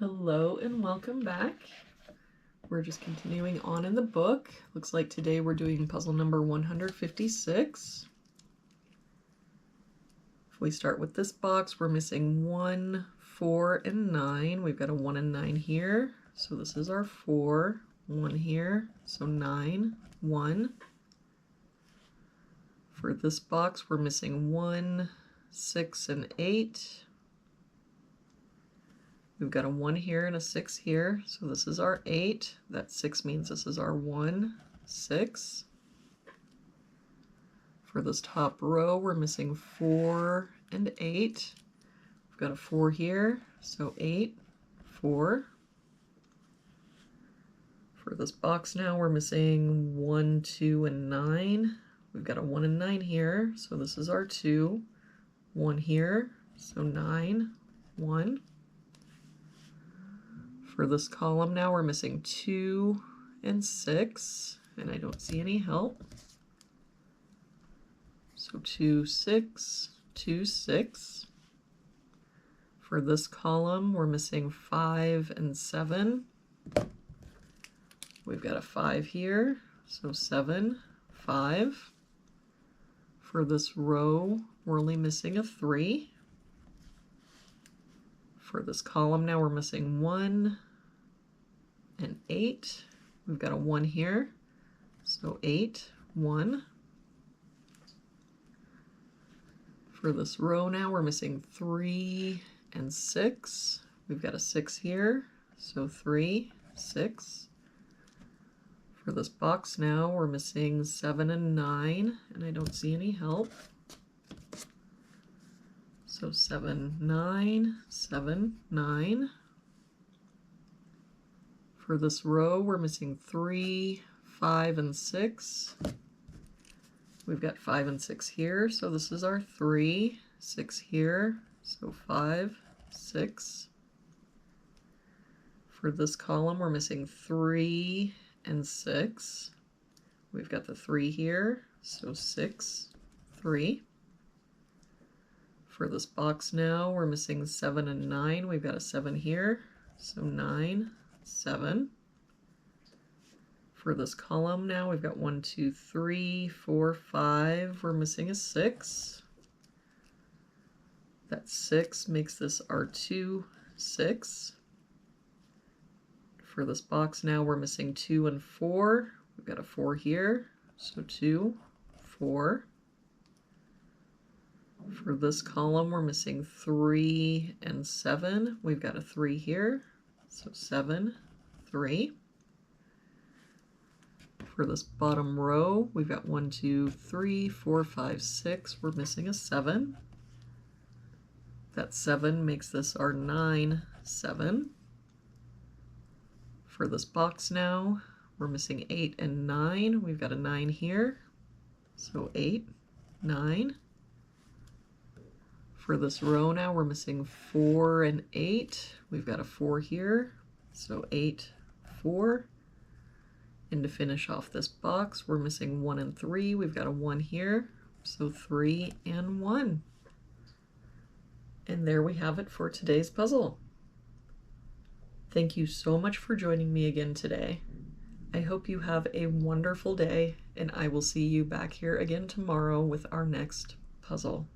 Hello and welcome back. We're just continuing on in the book. Looks like today we're doing puzzle number 156. If we start with this box, we're missing 1, 4, and 9. We've got a 1 and 9 here, so this is our 4, 1 here, so 9, 1. For this box, we're missing 1, 6, and 8. We've got a 1 here and a 6 here, so this is our 8. That 6 means this is our 1, 6. For this top row, we're missing 4 and 8. We've got a 4 here, so 8, 4. For this box now, we're missing 1, 2, and 9. We've got a 1 and 9 here, so this is our 2. 1 here, so 9, 1. For this column now, we're missing 2 and 6, and I don't see any help. So 2, 6, 2, 6. For this column, we're missing 5 and 7. We've got a 5 here, so 7, 5. For this row, we're only missing a 3. For this column now, we're missing 1 and 8. We've got a 1 here, so 8, 1. For this row now, we're missing 3 and 6. We've got a 6 here, so 3, 6. For this box now, we're missing 7 and 9, and I don't see any help. So 7, 9, 7, 9. For this row, we're missing 3, 5, and 6. We've got 5 and 6 here, so this is our 3, 6 here, so 5, 6. For this column, we're missing 3 and 6. We've got the 3 here, so 6, 3. For this box now, we're missing 7 and 9. We've got a 7 here, so 9, 7. For this column now, we've got 1, 2, 3, 4, 5. We're missing a 6. That 6 makes this our 2, 6. For this box now, we're missing 2 and 4. We've got a 4 here, so 2, 4. For this column, we're missing 3 and 7. We've got a 3 here, so 7, 3. For this bottom row, we've got 1, 2, 3, 4, 5, 6. We're missing a 7. That 7 makes this our 9, 7. For this box now, we're missing 8 and 9. We've got a 9 here, so 8, 9. For this row now, we're missing 4 and 8. We've got a 4 here, so 8, 4. And to finish off this box, we're missing 1 and 3. We've got a 1 here, so 3 and 1. And there we have it for today's puzzle. Thank you so much for joining me again today. I hope you have a wonderful day, and I will see you back here again tomorrow with our next puzzle.